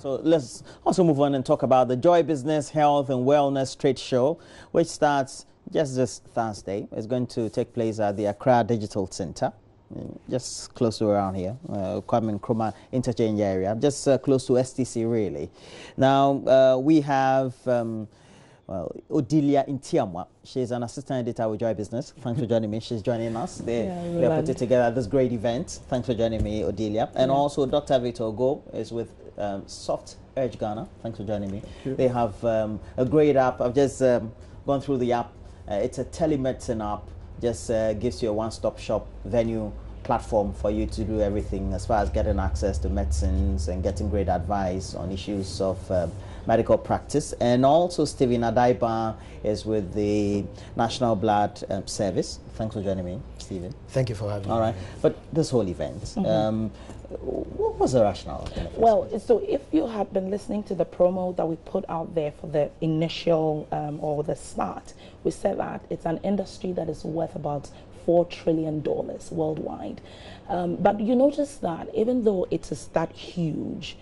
So let's also move on and talk about the Joy Business, Health and Wellness Trade Show, which starts just this Thursday. It's going to take place at the Accra Digital Center, just close to around here, Kwame Nkrumah interchange area, just close to STC really. Now, we have Odilia Intiamwa. She's an assistant editor with Joy Business. Thanks for joining me. She's joining us. They put it together this great event. Thanks for joining me, Odilia. And also Dr. Victor Go is with Soft Edge Ghana. Thanks for joining me. They have a great app. I've just gone through the app. It's a telemedicine app. Just gives you a one-stop shop venue platform for you to do everything as far as getting access to medicines and getting great advice on issues of medical practice. And also Stephen Adaiba is with the National Blood Service. Thanks for joining me, Stephen. Thank you for having me. All right, but this whole event, what was the rationale? Well, so if you have been listening to the promo that we put out there for the initial or the start, we said that it's an industry that is worth about $4 trillion worldwide. But you notice that even though it is that huge,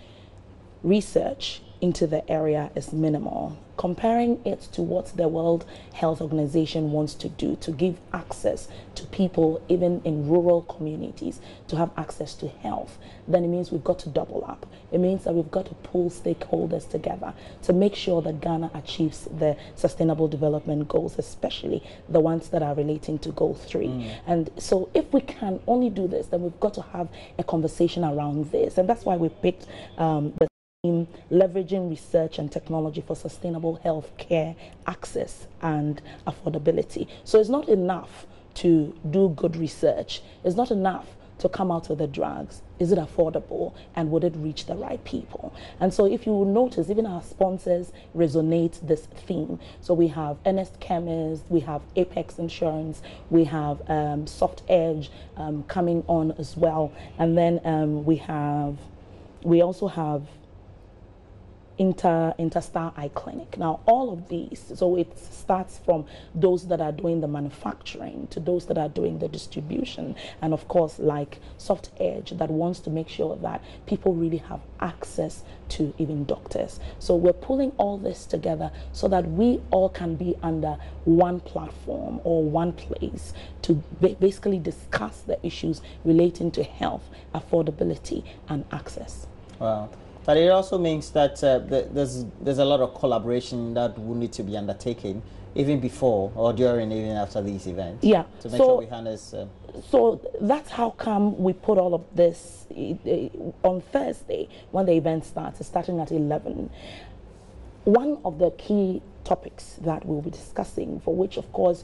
research into the area is minimal. Comparing it to what the World Health Organization wants to do to give access to people, even in rural communities, to have access to health, then it means we've got to double up. It means that we've got to pull stakeholders together to make sure that Ghana achieves the Sustainable Development Goals, especially the ones that are relating to Goal 3. And so if we can only do this, then we've got to have a conversation around this. And that's why we picked the leveraging research and technology for sustainable health care access and affordability. So it's not enough to do good research. It's not enough to come out with the drugs. Is it affordable, and would it reach the right people? And so if you will notice, even our sponsors resonate this theme. So we have Ernest Chemist, we have Apex Insurance, we have Soft Edge coming on as well. And then we also have Interstar Eye Clinic. Now all of these, so it starts from those that are doing the manufacturing to those that are doing the distribution, and of course like Soft Edge that wants to make sure that people really have access to even doctors. So we're pulling all this together so that we all can be under one platform or one place to basically discuss the issues relating to health, affordability and access. Wow. But it also means that there's a lot of collaboration that will need to be undertaken even before or during, even after these events. Yeah. To make sure we harness. So that's how come we put all of this on Thursday when the event starts. It's starting at 11. One of the key topics that we'll be discussing, for which of course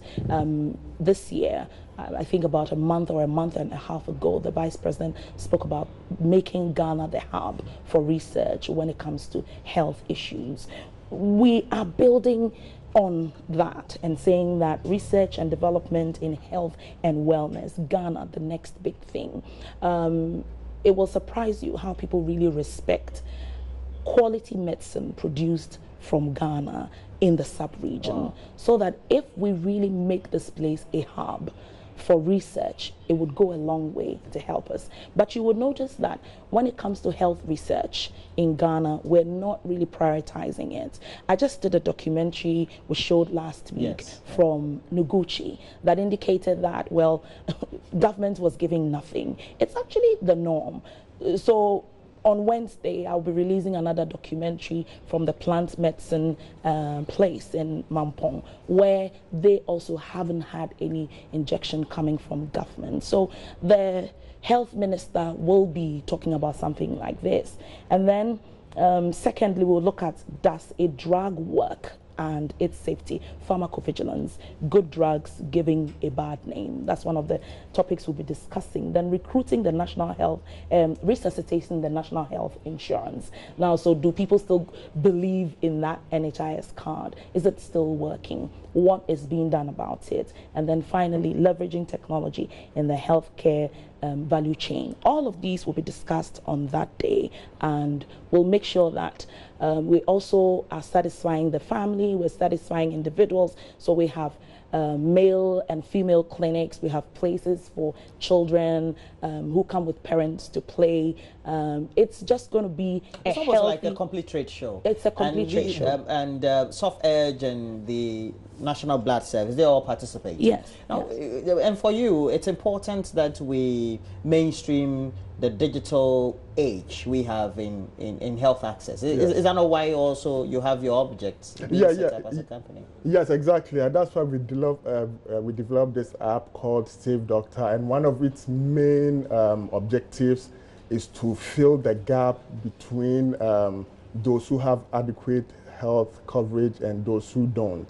this year, I think about a month or a month and a half ago, the Vice President spoke about making Ghana the hub for research when it comes to health issues. We are building on that and saying that research and development in health and wellness, Ghana, the next big thing. It will surprise you how people really respect quality medicine produced from Ghana in the sub-region. Wow. So that if we really make this place a hub for research, it would go a long way to help us. But you would notice that when it comes to health research in Ghana, we're not really prioritizing it. I just did a documentary we showed last week from Noguchi that indicated that, well, government was giving nothing. It's actually the norm. So on Wednesday, I'll be releasing another documentary from the plant medicine place in Mampong, where they also haven't had any injection coming from government. So the health minister will be talking about something like this. And then secondly, we'll look at, does a drug work and its safety, pharmacovigilance, good drugs giving a bad name. That's one of the topics we'll be discussing. Then recruiting the national health, resuscitating the national health insurance. Now, so do people still believe in that NHIS card? Is it still working? What is being done about it? And then finally, leveraging technology in the healthcare value chain. All of these will be discussed on that day, and we'll make sure that we also are satisfying the family, we're satisfying individuals. So we have male and female clinics. We have places for children who come with parents to play. It's just going to be it's almost like a complete trade show. It's a complete trade show. And Soft Edge and the National Blood Service, they all participate. Yes. Now, and for you, it's important that we mainstream the digital age we have in health access. Is that not why also you have your objects being set up as a company? Yes, exactly. And that's why we developed this app called Save Doctor. And one of its main objectives is to fill the gap between those who have adequate health coverage and those who don't.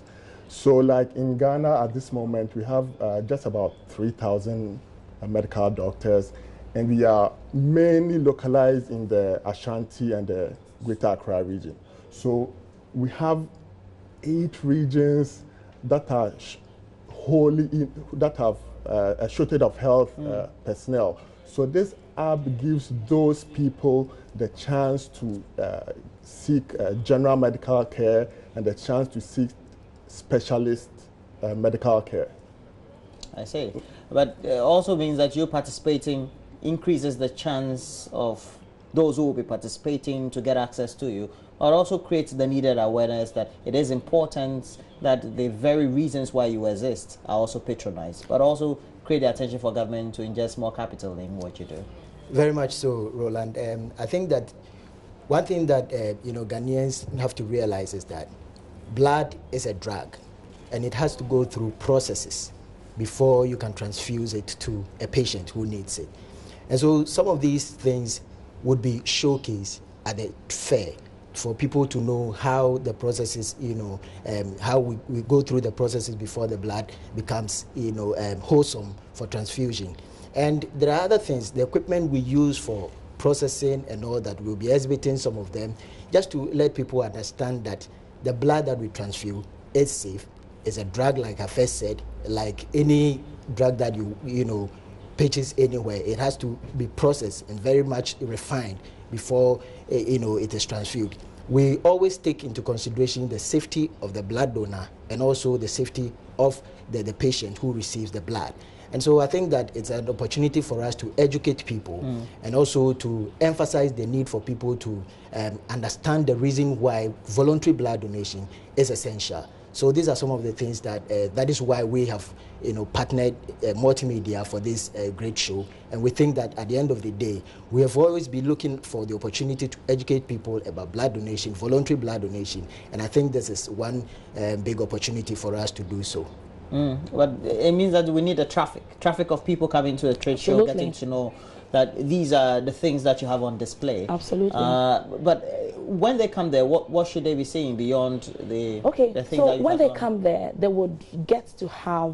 So like in Ghana at this moment, we have just about 3,000 medical doctors, and we are mainly localized in the Ashanti and the Greater Accra region. So we have 8 regions that are that have a shortage of health personnel. So this app gives those people the chance to seek general medical care and the chance to seek specialist medical care. I see. But also means that you participating increases the chance of those who will be participating to get access to you, or also creates the needed awareness that it is important that the very reasons why you exist are also patronized, but also create the attention for government to ingest more capital in what you do. Very much so, Roland. I think that one thing that Ghanaians have to realize is that blood is a drug, and it has to go through processes before you can transfuse it to a patient who needs it. And so some of these things would be showcased at the fair for people to know how the processes, how we go through the processes before the blood becomes, wholesome for transfusion. And there are other things, the equipment we use for processing and all that, we'll be exhibiting some of them, just to let people understand that the blood that we transfuse is safe. It's a drug, like I first said, like any drug that you purchase anywhere. It has to be processed and very much refined before it is transfused. We always take into consideration the safety of the blood donor and also the safety of the patient who receives the blood. And so I think that it's an opportunity for us to educate people and also to emphasize the need for people to understand the reason why voluntary blood donation is essential. So these are some of the things that that is why we have partnered multimedia for this great show. And we think that at the end of the day, we have always been looking for the opportunity to educate people about blood donation, voluntary blood donation. And I think this is one big opportunity for us to do so. But it means that we need a traffic of people coming to a trade show, getting to know that these are the things that you have on display. Absolutely. But when they come there, what should they be seeing beyond the the things so that you when have they on? come there, they would get to have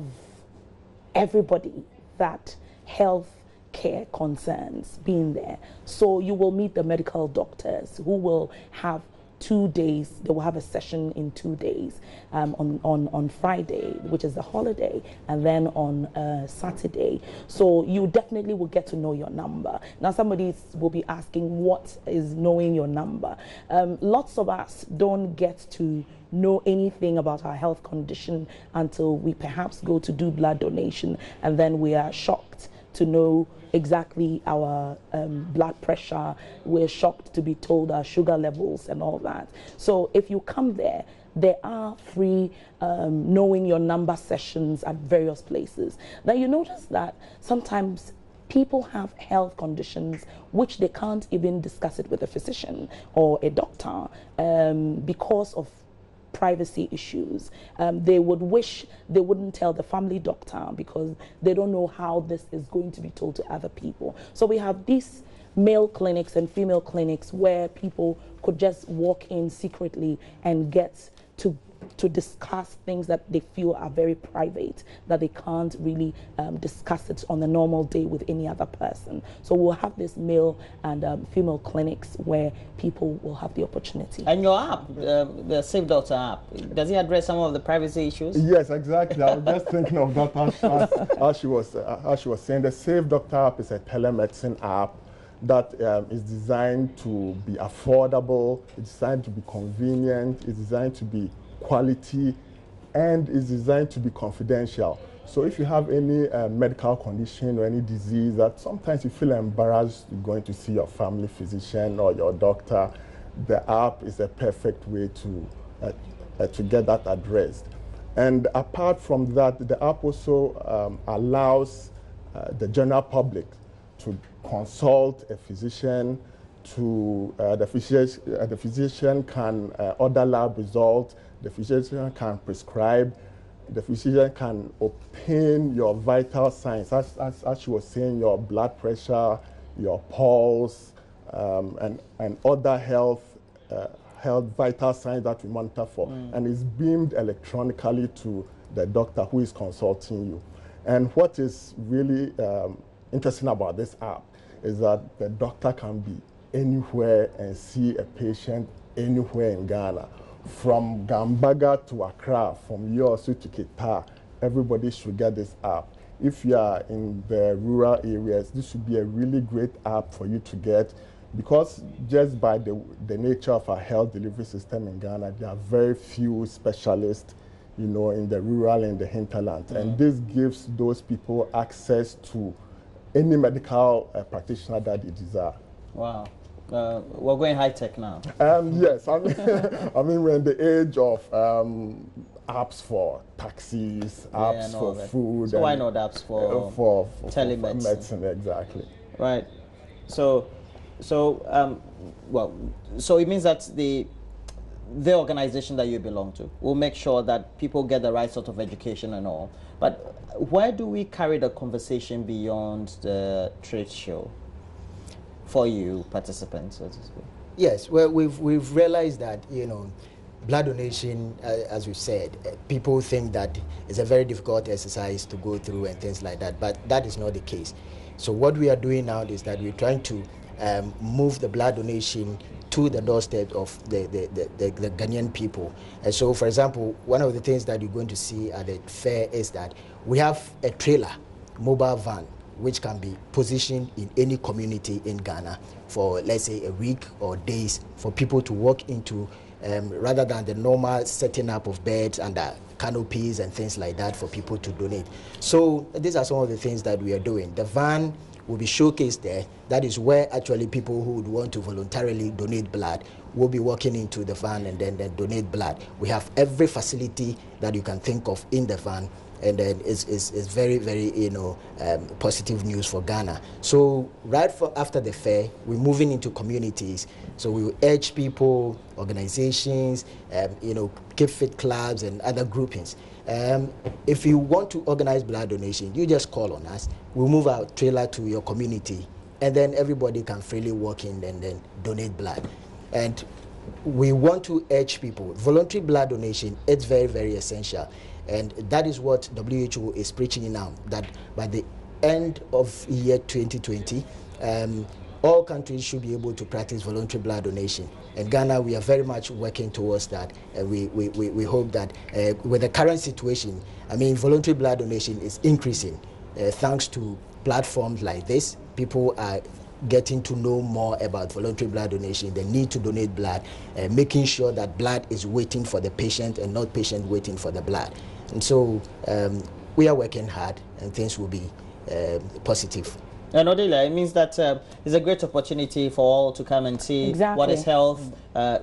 everybody that health care concerns being there. So you will meet the medical doctors who will have 2 days. They will have a session in 2 days on Friday, which is a holiday, and then on Saturday. So you definitely will get to know your number. Now somebody will be asking, what is knowing your number? Lots of us don't get to know anything about our health condition until we perhaps go to do blood donation, and then we are shocked to know exactly our blood pressure. We're shocked to be told our sugar levels and all that. So if you come there, there are free knowing your number sessions at various places. Now you notice that sometimes people have health conditions which they can't even discuss it with a physician or a doctor because of privacy issues. They would wish they wouldn't tell the family doctor because they don't know how this is going to be told to other people. So we have these male clinics and female clinics where people could just walk in secretly and get to discuss things that they feel are very private, that they can't really discuss it on a normal day with any other person. So we'll have this male and female clinics where people will have the opportunity. And your app, the Save Doctor app, does it address some of the privacy issues? Yes, exactly. I was just thinking of that as she was saying. The Save Doctor app is a telemedicine app that is designed to be affordable, it's designed to be convenient, it's designed to be quality, and is designed to be confidential. So if you have any medical condition or any disease that sometimes you feel embarrassed going to see your family physician or your doctor, the app is a perfect way to get that addressed. And apart from that, the app also allows the general public to consult a physician, the physician can order lab results, the physician can prescribe, the physician can obtain your vital signs, as she was saying, your blood pressure, your pulse, and other health vital signs that we monitor for. And it's beamed electronically to the doctor who is consulting you. And what is really interesting about this app is that the doctor can be anywhere and see a patient anywhere in Ghana. From Gambaga to Accra, from Yosu to Kita, everybody should get this app. If you are in the rural areas, this should be a really great app for you to get, because just by the nature of our health delivery system in Ghana, there are very few specialists, you know, in the rural and the hinterland. And this gives those people access to any medical practitioner that they desire. Wow. We're going high tech now. Yes, I mean, we're in the age of apps for taxis, apps for food. So why not apps for telemedicine? Medicine, exactly. Right. So it means that the organization that you belong to will make sure that people get the right sort of education and all. But where do we carry the conversation beyond the trade show for you participants, so to speak? Yes, well, we've realized that, you know, blood donation, as we said, people think that it's a very difficult exercise to go through and things like that, but that is not the case. So what we are doing now is that we're trying to move the blood donation to the doorstep of the Ghanaian people. And so, for example, one of the things that you're going to see at the fair is that we have a trailer, mobile van, which can be positioned in any community in Ghana for, let's say, a week or days for people to walk into, rather than the normal setting up of beds and canopies and things like that for people to donate. So these are some of the things that we are doing. The van will be showcased there. That is where actually people who would want to voluntarily donate blood will be walking into the van and then donate blood. We have every facility that you can think of in the van, and then it's very, very, you know, positive news for Ghana. So right after the fair, we're moving into communities. So we will urge people, organizations, you know, keep fit clubs and other groupings. If you want to organize blood donation, you just call on us. We'll move our trailer to your community, and then everybody can freely walk in and then donate blood. And we want to urge people, voluntary blood donation, it's very, very essential. And that is what WHO is preaching now, that by the end of year 2020, all countries should be able to practice voluntary blood donation. In Ghana, we are very much working towards that. And we hope that with the current situation, I mean, voluntary blood donation is increasing. Thanks to platforms like this, people are getting to know more about voluntary blood donation, the need to donate blood, making sure that blood is waiting for the patient and not patient waiting for the blood. And so we are working hard, and things will be positive. And Odelia, it means that it's a great opportunity for all to come and see what is health,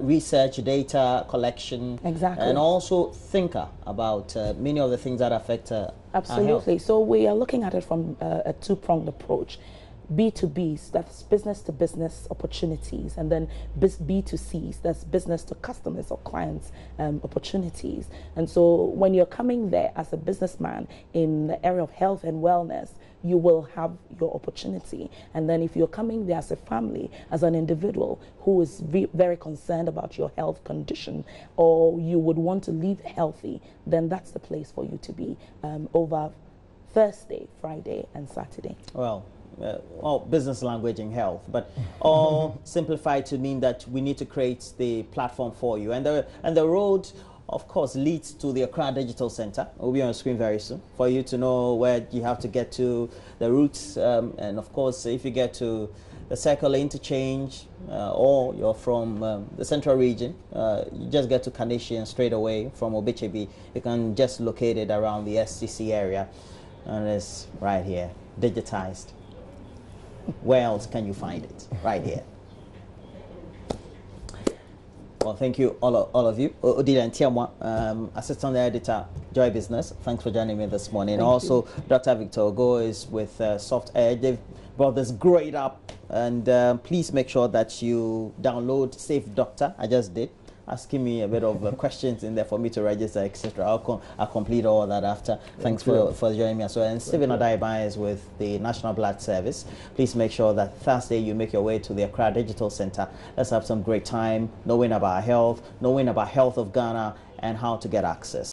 research, data collection, and also think about many of the things that affect Absolutely. So we are looking at it from a two-pronged approach. B2Bs, that's business to business opportunities, and then B2Cs, that's business to customers or clients opportunities. And so when you're coming there as a businessman in the area of health and wellness, you will have your opportunity. And then if you're coming there as a family, as an individual who is very concerned about your health condition, or you would want to live healthy, then that's the place for you to be over Thursday, Friday, and Saturday. Well, business language in health, but all simplified to mean that we need to create the platform for you. And the road, of course, leads to the Accra Digital Center. It will be on the screen very soon for you to know where you have to get to, the routes. And of course, if you get to the Circle Interchange, or you're from the Central Region, you just get to Kaneshie straight away from Obichebi. You can just locate it around the SCC area, and it's right here, digitized. Where else can you find it? Right here. Well, thank you, all of you. Odilia and Tiamwa, Assistant Editor, Joy Business. Thanks for joining me this morning. Thank also, you. Dr. Victor Ogo is with Soft Edge. They've brought this great app, and please make sure that you download Safe Doctor. I just did, asking me a bit of questions in there for me to register, etc. I'll complete all that after. Thanks for joining me as well. And Stephen Odaiba is with the National Blood Service. Please make sure that Thursday you make your way to the Accra Digital Center. Let's have some great time knowing about health, knowing about health of Ghana, and how to get access.